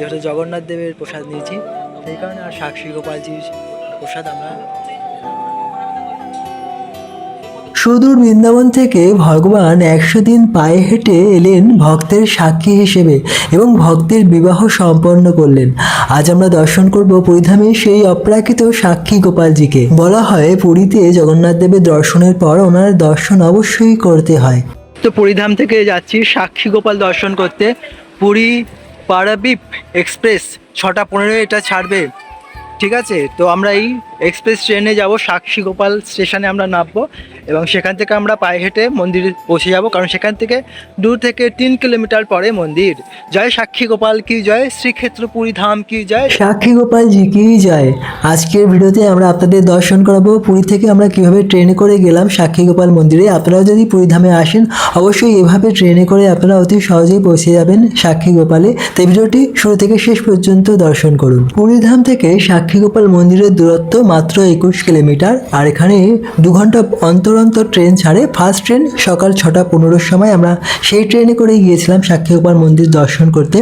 যেহেতু জগন্নাথ দেবের প্রসাদ নিয়েছি সেই কারণে আর সাক্ষী গোপালজির প্রসাদ আমরা। সুদূর বৃন্দাবন থেকে ভগবান 100 দিন পায়ে হেঁটে এলেন ভক্তের সাক্ষী হিসেবে এবং ভক্তের বিবাহ সম্পন্ন করলেন। আজ আমরা দর্শন করব পুরীধামে সেই অপ্রাকৃত সাক্ষী গোপালজিকে। বলা হয় পুরীতে জগন্নাথ দেবের দর্শনের পর ওনার দর্শন অবশ্যই করতে হয়। তো পুরীধাম থেকে যাচ্ছি সাক্ষী গোপাল দর্শন করতে। পুরী পারাদ্বীপ এক্সপ্রেস 6:15 এটা ছাড়বে, ঠিক আছে? তো আমরা এই এক্সপ্রেস ট্রেনে যাব, সাক্ষী গোপাল স্টেশনে আমরা নামবো এবং সেখান থেকে আমরা পায়ে হেঁটে মন্দিরে পৌঁছে যাব, কারণ সেখান থেকে 2 থেকে 3 কিলোমিটার পরে মন্দির। জয় সাক্ষী গোপাল কি জয়, শ্রীক্ষেত্র পুরী ধাম কি জয়, সাক্ষী গোপালজি কি জয়। আজকের ভিডিওতে আমরা আপনাদের দর্শন করাবো পুরী থেকে আমরা কিভাবে ট্রেনে করে গেলাম সাক্ষী গোপাল মন্দিরে। আপনারাও যদি পুরীধামে আসেন অবশ্যই এভাবে ট্রেনে করে আপনারা অতি সহজেই পৌঁছে যাবেন সাক্ষী গোপালে। তাই ভিডিওটি শুরু থেকে শেষ পর্যন্ত দর্শন করুন। পুরীধাম থেকে সাক্ষী গোপাল মন্দিরের দূরত্ব মাত্র 21 কিলোমিটার। আর এখানে 2 ঘন্টা অন্তর অন্তর ট্রেন ছাড়ে। ফার্স্ট ট্রেন সকাল 6:15 সময়, আমরা সেই ট্রেনে করে গিয়েছিলাম সাক্ষী গোপাল মন্দির দর্শন করতে।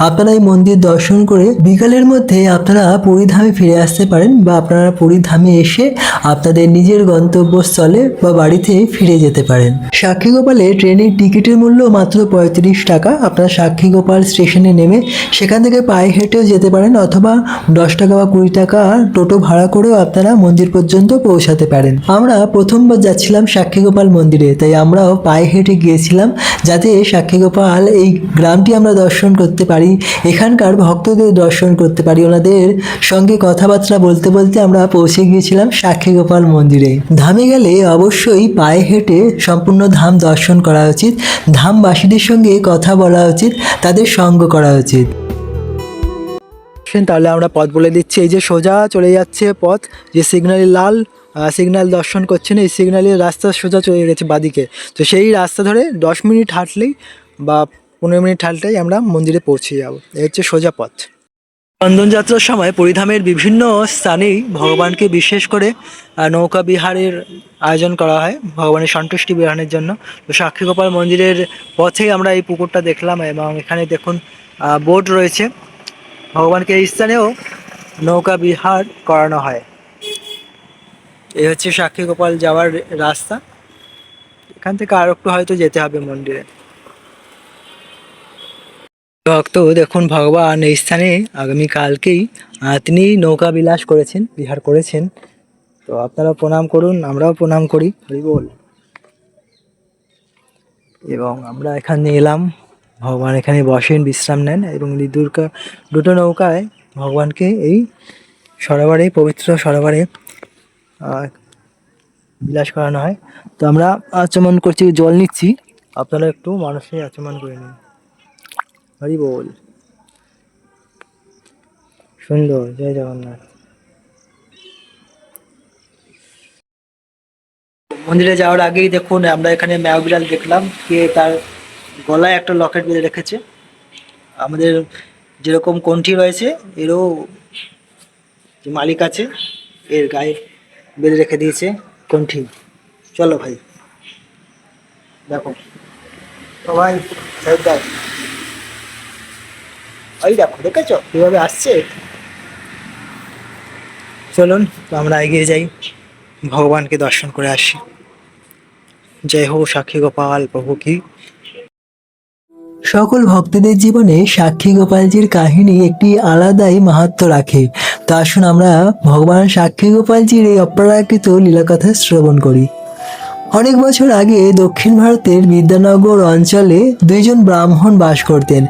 আপনারা এই মন্দির দর্শন করে বিকালের মধ্যে আপনারা পুরীধামে ফিরে আসতে পারেন, বা আপনারা পুরীধামে এসে আপনাদের নিজের গন্তব্যস্থলে বা বাড়িতে ফিরে যেতে পারেন। সাক্ষী গোপালে ট্রেনের টিকিটের মূল্য মাত্র 35 টাকা। আপনারা সাক্ষী গোপাল স্টেশনে নেমে সেখান থেকে পায়ে হেঁটেও যেতে পারেন, অথবা 10 টাকা বা 20 টাকা টোটো ভাড়া করেও আপনারা মন্দির পর্যন্ত পৌঁছাতে পারেন। আমরা প্রথমবার যাচ্ছিলাম সাক্ষী গোপাল মন্দিরে, তাই আমরাও পায়ে হেঁটে গিয়েছিলাম যাতে সাক্ষী গোপাল এই গ্রামটি আমরা দর্শন করতে পারি, এখানকার ভক্তদের দর্শন করতে পারি। ওনাদের সঙ্গে কথাবার্তা বলতে বলতে আমরা পৌঁছে গিয়েছিলাম সাক্ষী গোপাল মন্দিরে। ধামে গেলে অবশ্যই পায়ে হেঁটে সম্পূর্ণ ধাম দর্শন করা উচিত। ধামবাসীদের সঙ্গে কথা বলা উচিত, তাদের সঙ্গ করা উচিত। তাহলে আমরা পথ বলে দিচ্ছি। এই যে সোজা চলে যাচ্ছে পথ, যে সিগন্যালে লাল সিগন্যাল দর্শন করছেন, এই সিগন্যালের রাস্তা সোজা চলে গেছে বাদিকে। তো সেই রাস্তা ধরে 10 মিনিট হাঁটলেই বা 15 মিনিট হাঁটলেই আমরা মন্দিরে পৌঁছে যাব। এই হচ্ছে সোজা পথ। চন্দনযাত্রার সময় পরিধামের বিভিন্ন স্থানেই ভগবানকে বিশেষ করে নৌকা বিহারের আয়োজন করা হয় ভগবানের সন্তুষ্টি বিধানের জন্য। তো সাক্ষী গোপাল মন্দিরের পথেই আমরা এই পুকুরটা দেখলাম এবং এখানে দেখুন বোট রয়েছে। ভগবানকে এই স্থানেও নৌকা বিহার করানো হয়। এই হচ্ছে সাক্ষী গোপাল যাওয়ার রাস্তা। এখান থেকে আর একটু হয়তো যেতে হবে মন্দিরে। ভক্ত দেখুন, ভগবান এই স্থানে আগামীকালকেই তিনি নৌকা বিলাস করেছেন, বিহার করেছেন। তো আপনারা প্রণাম করুন, আমরাও প্রণাম করি, হরি বল। এবং আমরা এখানে এলাম, ভগবান এখানে বসেন, বিশ্রাম নেন এবং দুটো নৌকায় ভগবানকে এই সরোবরে, পবিত্র সরোবরে বিলাস করানো হয়। তো আমরা আচমন করছি, জল নিচ্ছি, আপনারা একটু মানুষের আচমন করে নিন, হরি বল। সুন্দর, জয় জগন্নাথ। মন্দিরে যাওয়ার আগেই দেখুন আমরা এখানে ম্যাও বিড়াল দেখলাম, কে তার গলায় একটা লকেট বেঁধে রেখেছে। আমাদের যেরকম কণ্ঠি রয়েছে এরও যে মালিক আছে এর গায়ে বেঁধে রেখে দিয়েছে কণ্ঠি। চলো ভাই, দেখো সবাই ওই দেখো, দেখেছো কিভাবে আসছে। চলুন তো আমরা এগিয়ে যাই, ভগবানকে দর্শন করে আসি। জয় হো সাক্ষী গোপাল প্রভু কি। সকল ভক্তদের জীবনে সাক্ষী গোপালজির কাহিনী একটি আলাদাই মাহাত্ম্য রাখে। তো আসুন আমরা ভগবান সাক্ষী গোপালজির এই অপ্রাকৃত লীলাকথা শ্রবণ করি। অনেক বছর আগে দক্ষিণ ভারতের বিদ্যানগর অঞ্চলে 2 জন ব্রাহ্মণ বাস করতেন।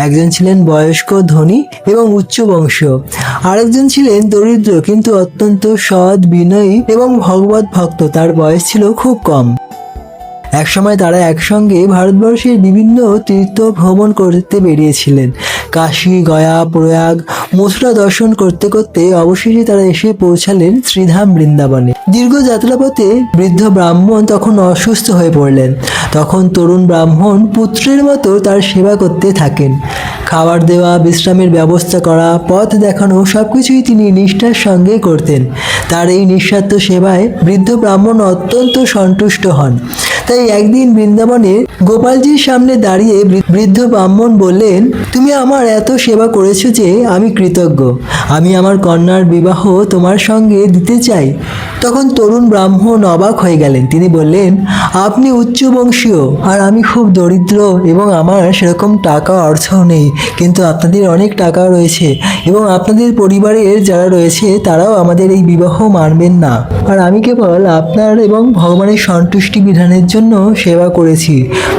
একজন ছিলেন বয়স্ক, ধনী এবং উচ্চ বংশীয়, আরেকজন ছিলেন দরিদ্র কিন্তু অত্যন্ত সৎ, বিনয়ী এবং ভগবত ভক্ত। তার বয়স ছিল খুব কম। একসময় তারা একসঙ্গে ভারতবর্ষের বিভিন্ন তীর্থ ভ্রমণ করতে বেরিয়েছিলেন। কাশী, গয়া, প্রয়াগ, মথুরা দর্শন করতে করতে অবশেষে তারা এসে পৌঁছালেন শ্রীধাম বৃন্দাবনে। দীর্ঘ যাত্রাপথে বৃদ্ধ ব্রাহ্মণ তখন অসুস্থ হয়ে পড়লেন। তখন তরুণ ব্রাহ্মণ পুত্রের মতো তার সেবা করতে থাকেন। খাবার দেওয়া, বিশ্রামের ব্যবস্থা করা, পথ দেখানো সবকিছুই তিনি নিষ্ঠার সঙ্গে করতেন। তার এই নিঃস্বার্থ সেবায় বৃদ্ধ ব্রাহ্মণ অত্যন্ত সন্তুষ্ট হন। তাই একদিন বৃন্দাবনে গোপালজির সামনে দাঁড়িয়ে বৃদ্ধ ব্রাহ্মণ বললেন, তুমি আমার এত সেবা করেছো যে আমি কৃতজ্ঞ। আমি আমার কন্যার বিবাহ তোমার সঙ্গে দিতে চাই। তখন তরুণ ব্রাহ্মণ অবাক হয়ে গেলেন। তিনি বললেন, আপনি উচ্চ বংশীয় আর আমি খুব দরিদ্র এবং আমার সেরকম টাকা অর্থ নেই, কিন্তু আপনাদের অনেক টাকা রয়েছে এবং আপনাদের পরিবারের যারা রয়েছে তারাও আমাদের এই বিবাহ মানবেন না। আর আমি কেবল আপনার এবং ভগবানের সন্তুষ্টি বিধানের জন্য সেবা করেছি।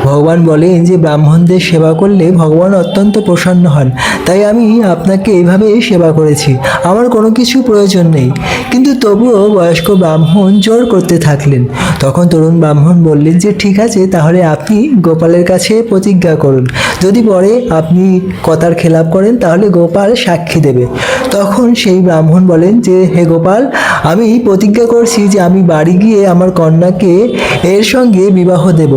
ভগবান বলেন যে ব্রাহ্মণদের সেবা করলে ভগবান অত্যন্ত প্রসন্ন হন, তাই আমি আপনাকে এইভাবে সেবা করেছি। আমার কোনো কিছু প্রয়োজন নেই। কিন্তু তবুও বয়স্ক ব্রাহ্মণ জোর করতে থাকলেন। তখন তরুণ ব্রাহ্মণ বললেন যে ঠিক আছে, তাহলে আপনি গোপালের কাছে প্রতিজ্ঞা করুন। যদি পরে আপনি কথার খেলাপ করেন তাহলে গোপাল সাক্ষী দেবে। তখন সেই ব্রাহ্মণ বলেন যে হে গোপাল, আমি প্রতিজ্ঞা করছি যে আমি বাড়ি গিয়ে আমার কন্যাকে এর সঙ্গে বিবাহ দেব।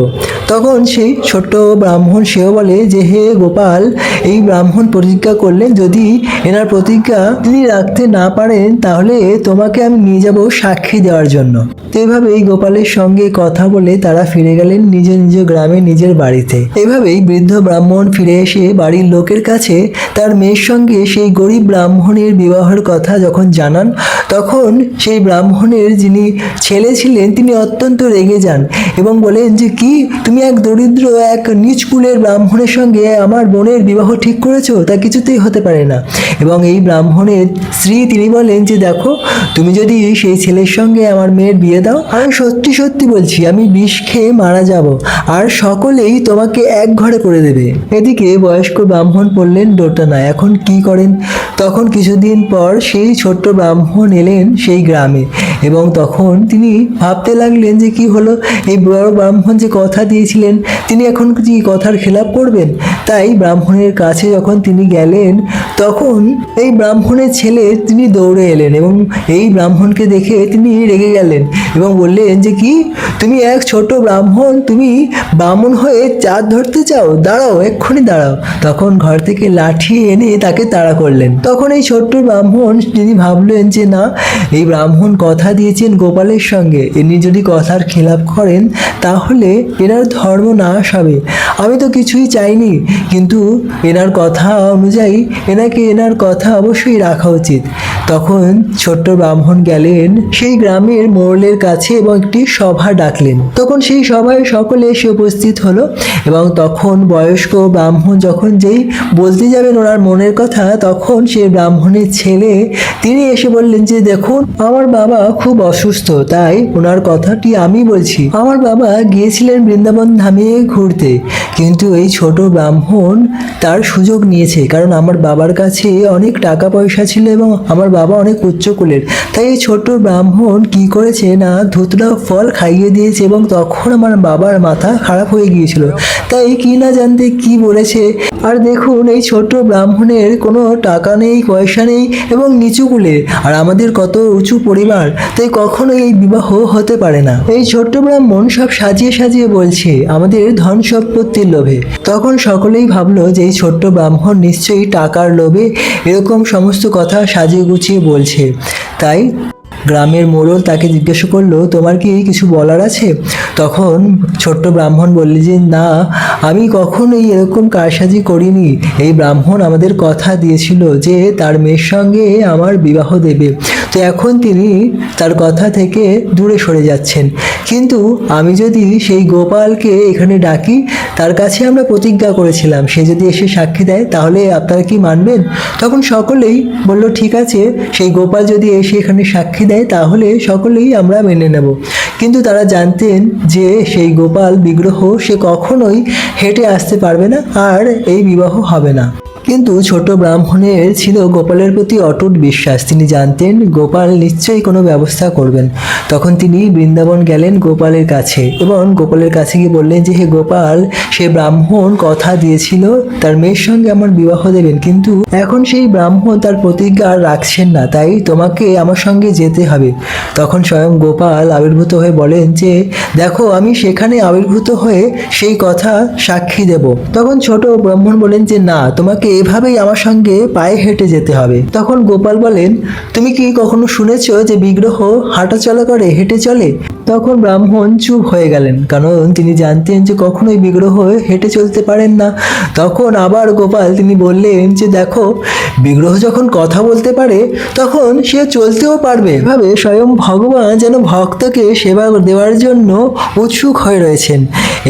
তখন সেই ছোট্ট ব্রাহ্মণ সেও বলে যে হে গোপাল, এই ব্রাহ্মণ প্রতিজ্ঞা করলেন যদি এনার প্রতিজ্ঞা তিনি রাখতে না পারেন তাহলে তোমাকে আমি নিয়ে যাব সাক্ষী দেওয়ার জন্য। তো এইভাবেই গোপালের সঙ্গে কথা বলে তারা ফিরে গেলেন নিজ নিজ গ্রামে, নিজের বাড়িতে। এভাবেই বৃদ্ধ ব্রাহ্মণ ফিরে এসে বাড়ির লোকের কাছে তার মেয়ের সঙ্গে সেই গরিব ব্রাহ্মণের বিবাহের কথা যখন জানান, তখন সেই ব্রাহ্মণের যিনি ছেলে ছিলেন তিনি অত্যন্ত রেগে যান এবং বলেন যে কি, তুমি এক দরিদ্র এক নীচ কুলের ব্রাহ্মণের সঙ্গে আমার বোনের বিবাহ ঠিক করেছো? তা কিছুতেই হতে পারে না। এবং এই ব্রাহ্মণের স্ত্রী তিনি বলেন যে দেখো, তুমি যদি সেই ছেলের সঙ্গে আমার মেয়ের বিয়ে দাও, আমি সত্যি সত্যি বলছি আমি বিষ খেয়ে মারা যাব আর সকলেই তোমাকে এক ঘরে করে দেবে। এদিকে বয়স্ক ব্রাহ্মণ বললেন দোটানা, এখন কি করেন? তখন কিছুদিন পর সেই ছোট্ট ব্রাহ্মণ এলেন সেই গ্রামে এবং তখন তিনি ভাবতে লাগলেন যে কি হলো, এই বড় ব্রাহ্মণ যে কথা দিয়েছিলেন তিনি এখন কি কথার খেলাপ করবেন? তাই ব্রাহ্মণের কাছে যখন তিনি গেলেন তখন এই ব্রাহ্মণের ছেলে তিনি দৌড়ে এলেন এবং এই ব্রাহ্মণকে দেখে তিনি রেগে গেলেন এবং বললেন যে কি, তুমি এক ছোট ব্রাহ্মণ, তুমি ব্রাহ্মণ হয়ে চাঁদ ধরতে চাও? দাঁড়াও, এক্ষুনি দাঁড়াও। তখন ঘর থেকে লাঠি এনে তাকে তাড়া করলেন। তখন এই ছোট্ট ব্রাহ্মণ তিনি ভাবলেন যে না, এই ব্রাহ্মণ কথা দিয়েছেন গোপালের সঙ্গে, ইনি যদি কথার খেলাপ করেন তাহলে এনার ধর্ম নাশ হবে। আমি তো কিছুই চাইনি, কিন্তু এনার কথা অনুযায়ী এনাকে এনার কথা অবশ্যই রাখা উচিত। তখন ছোট্ট ব্রাহ্মণ গেলেন সেই গ্রামের মোড়লের কাছে এবং একটি সভা ডাকলেন। তখন সেই সভায় সকলে এসে উপস্থিত হলো এবং তখন বয়স্ক ব্রাহ্মণ যখন যেই বলতে যাবেন ওনার মনের কথা, তখন সেই ব্রাহ্মণের ছেলে তিনি এসে বললেন যে দেখুন, আমার বাবা খুব অসুস্থ, তাই ওনার কথাটি আমি বলছি। আমার বাবা গিয়েছিলেন বৃন্দাবন ধামে ঘুরতে, কিন্তু এই ছোট ব্রাহ্মণ তার সুযোগ নিয়েছে, কারণ আমার বাবার কাছে অনেক টাকা পয়সা ছিল এবং আমার বাবা অনেক উচ্চকুলের। তাই এই ছোট ব্রাহ্মণ কি করেছে না, ধুতরা ফল খাইয়ে দিয়েছে এবং তখন আমার বাবার মাথা খারাপ হয়ে গিয়েছিল। তাই কি না জানতে কি বলেছে। আর দেখুন, এই ছোট ব্রাহ্মণের কোনো টাকা নেই, পয়সা নেই এবং নিচু কুলের, আর আমাদের কত উঁচু পরিবার, তাই কখনোই এই বিবাহ হতে পারে না। এই ছোট্ট ব্রাহ্মণ সব সাজিয়ে সাজিয়ে বলছে আমাদের ধন সম্পত্তির লোভে। তখন সকলেই ভাবলো যে এই ছোট্ট ব্রাহ্মণ নিশ্চয়ই টাকার লোভে এরকম সমস্ত কথা সাজিয়ে গুছিয়ে বলছে। তাই গ্রামের মোড়ল তাকে জিজ্ঞাসা করলো, তোমার কি কিছু বলার আছে? তখন ছোট্ট ব্রাহ্মণ বললে যে না, আমি কখনোই এরকম কারসাজি করিনি। এই ব্রাহ্মণ আমাদের কথা দিয়েছিল যে তার মেয়ের সঙ্গে আমার বিবাহ দেবে, তো এখন তিনি তার কথা থেকে দূরে সরে যাচ্ছেন। কিন্তু আমি যদি সেই গোপালকে এখানে ডাকি, তার কাছে আমরা প্রতিজ্ঞা করেছিলাম, সে যদি এসে সাক্ষী দেয় তাহলে আপনারা কি মানবেন? তখন সকলেই বলল ঠিক আছে, সেই গোপাল যদি এসে এখানে সাক্ষী দেয় তাহলে সকলেই আমরা মেনে নেব। কিন্তু তারা জানতেন যে সেই গোপাল বিগ্রহ সে কখনোই হেঁটে আসতে পারবে না আর এই বিবাহ হবে না। কিন্তু ছোট ব্রাহ্মণের ছিল গোপালের প্রতি অটুট বিশ্বাস। তিনি জানতেন গোপাল নিশ্চয়ই কোনো ব্যবস্থা করবেন। তখন তিনি বৃন্দাবন গেলেন গোপালের কাছে এবং গোপালের কাছে গিয়ে বললেন যে হে গোপাল, সে ব্রাহ্মণ কথা দিয়েছিল তার মেয়ের সঙ্গে আমার বিবাহ দেবেন, কিন্তু এখন সেই ব্রাহ্মণ তার প্রতিজ্ঞা আর রাখছেন না, তাই তোমাকে আমার সঙ্গে যেতে হবে। তখন স্বয়ং গোপাল আবির্ভূত হয়ে বলেন যে দেখো, আমি সেখানে আবির্ভূত হয়ে সেই কথা সাক্ষী দেব। তখন ছোট ব্রাহ্মণ বলেন যে না, তোমাকে এভাবেই আমার সঙ্গে পায়ে হেঁটে যেতে হবে। তখন গোপাল বলেন, তুমি কি কখনো শুনেছো যে বিগ্রহ হাঁটা চলা করে, হেঁটে চলে? তখন ব্রাহ্মণ চুপ হয়ে গেলেন, কারণ তিনি জানতেন যে কখনোই বিগ্রহ হেঁটে চলতে পারেন না। তখন আবার গোপাল তিনি বললেন যে দেখো, বিগ্রহ যখন কথা বলতে পারে তখন সে চলতেও পারবে। এভাবে স্বয়ং ভগবান যেন ভক্তকে সেবা দেওয়ার জন্য উৎসুক হয়ে রয়েছেন।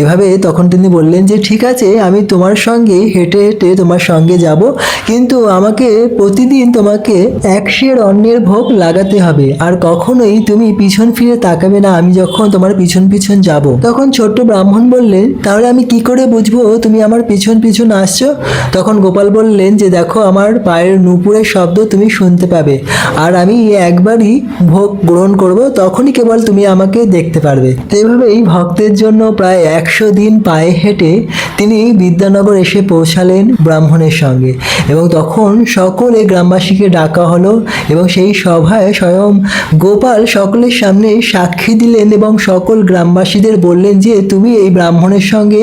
এভাবে তখন তিনি বললেন যে ঠিক আছে, আমি তোমার সঙ্গে হেঁটে হেঁটে তোমার সঙ্গে যাব, কিন্তু আমাকে প্রতিদিন তোমাকে 1 সের অন্নের ভোগ লাগাতে হবে, আর কখনোই তুমি পিছন ফিরে তাকাবে না আমি যখন তোমার পিছন পিছন যাব। তখন ছোট্ট ব্রাহ্মণ বললেন, তাহলে আমি কি করে বুঝবো তুমি আমার পিছন পিছন আসছো? তখন গোপাল বললেন যে দেখো, আমার পায়ের নূপুরের শব্দ তুমি শুনতে পাবে, আর আমি একবারই ভোগ গ্রহণ করব, তখনই কেবল তুমি আমাকে দেখতে পারবে। তো এইভাবেই ভক্তের জন্য প্রায় 100 দিন পায়ে হেঁটে তিনি বিদ্যানগর এসে পৌঁছালেন ব্রাহ্মণের সঙ্গে, এবং তখন সকলে গ্রামবাসীকে ডাকা হলো, এবং সেই সভায় স্বয়ং গোপাল সকলের সামনে সাক্ষী দিলেন এবং সকল গ্রামবাসীদের বললেন যে তুমি এই ব্রাহ্মণের সঙ্গে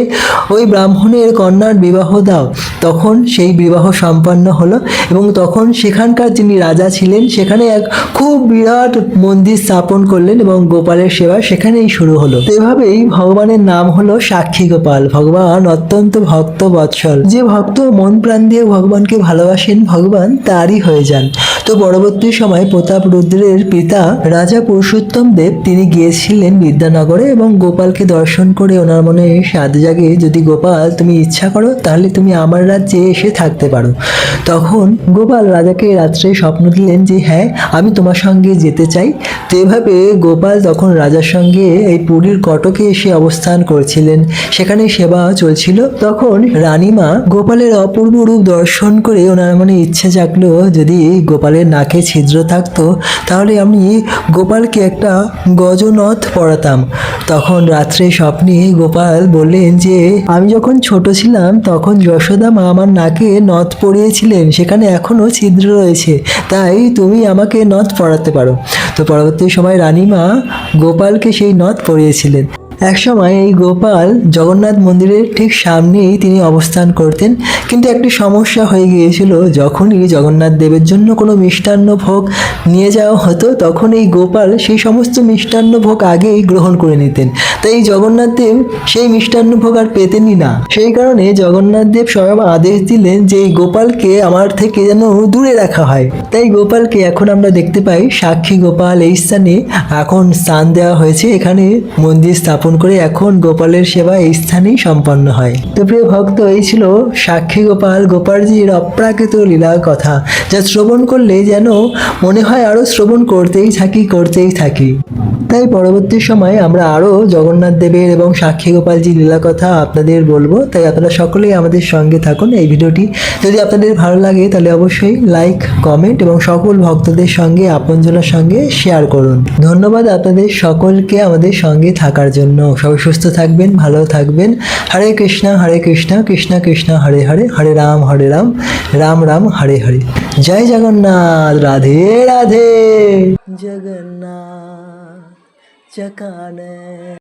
ওই ব্রাহ্মণের কন্যার বিবাহ দাও। তখন সেই বিবাহ সম্পন্ন হলো, এবং তখন সেখানকার যিনি রাজা ছিলেন সেখানে এক খুব বিরাট মন্দির স্থাপন করলেন, এবং গোপালের সেবা সেখানেই শুরু হলো। তো এভাবেই ভগবানের নাম হলো সাক্ষী গোপাল। ভগবান অত্যন্ত ভক্ত বৎসল, যে ভক্ত মন প্রাণ দিয়ে ভগবানকে ভালোবাসেন ভগবান তারই হয়ে যান। তো পরবর্তী সময় প্রতাপ রুদ্রের পিতা রাজা পুরুষোত্তম দেব তিনি গিয়েছিলেন বিদ্যানগরে, এবং গোপালকে দর্শন করে ওনার মনে সাধ জাগে, যদি গোপাল তুমি ইচ্ছা করো তাহলে তুমি আমার রাজ্যে এসে থাকতে পারো। তখন গোপাল রাজাকে রাত্রে স্বপ্ন দিলেন যে হ্যাঁ, আমি তোমার সঙ্গে যেতে চাই। তো এভাবে গোপাল তখন রাজার সঙ্গে এই পুরীর কটকে এসে অবস্থান করছিলেন, সেখানে সেবা চলছিল। তখন রানীমা গোপালের অপূর্ব রূপ দর্শন করে ওনার মনে ইচ্ছে জাগলো, যদি গোপালের নাকে ছিদ্র থাকতো তাহলে আমি গোপালকে একটা গজনথ পরাতাম। তখন রাত্রে স্বপ্নে গোপাল বললেন যে আমি যখন ছোট ছিলাম তখন যশোদা মা আমার নাকে নথ পরিয়েছিলেন, সেখানে এখনো ছিদ্র রয়েছে, তাই তুমি আমাকে নথ পরাতে পারো। তো পরবর্তী সময় রানীমা গোপালকে সেই নথ পরিয়েছিলেন। একসময় এই গোপাল জগন্নাথ মন্দিরের ঠিক সামনেই তিনি অবস্থান করতেন, কিন্তু একটি সমস্যা হয়ে গিয়েছিল। যখনই জগন্নাথ দেবের জন্য কোনো মিষ্টান্ন ভোগ নিয়ে যাওয়া হতো তখন এই গোপাল সেই সমস্ত মিষ্টান্ন ভোগ আগেই গ্রহণ করে নিতেন, তাই জগন্নাথ দেব সেই মিষ্টান্ন ভোগ আর পেতেনই না। সেই কারণে জগন্নাথ দেব স্বয়ং আদেশ দিলেন যে এই গোপালকে আমার থেকে যেন দূরে রাখা হয়। তাই গোপালকে এখন আমরা দেখতে পাই সাক্ষী গোপাল এই স্থানে এখন স্থান দেওয়া হয়েছে, এখানে মন্দির স্থাপন করে এখন গোপালের সেবা এই স্থানেই সম্পন্ন হয়। তো প্রিয় ভক্ত, এই ছিল সাক্ষী গোপাল গোপালজির অপ্রাকৃত লীলার কথা, যা শ্রবণ করলে যেন মনে হয় আরো শ্রবণ করতেই থাকি। তাই পরবর্তী সময়ে আমরা আরো জগন্নাথ দেবের এবং সাক্ষী গোপালজি লীলা কথা আপনাদের বলবো, তাই আপনারা সকলেই আমাদের সঙ্গে থাকুন। এই ভিডিওটি যদি আপনাদের ভালো লাগে তাহলে অবশ্যই লাইক, কমেন্ট এবং সকল ভক্তদের সঙ্গে, আপনজনের সঙ্গে শেয়ার করুন। ধন্যবাদ আপনাদের সকলকে আমাদের সঙ্গে থাকার জন্য। সবাই সুস্থ থাকবেন, ভালো থাকবেন। হরে কৃষ্ণ কৃষ্ণ কৃষ্ণ হরে হরে, হরে রাম রাম রাম হরে হরে। জয় জগন্নাথ, রাধে রাধে। জগন্নাথ চকানে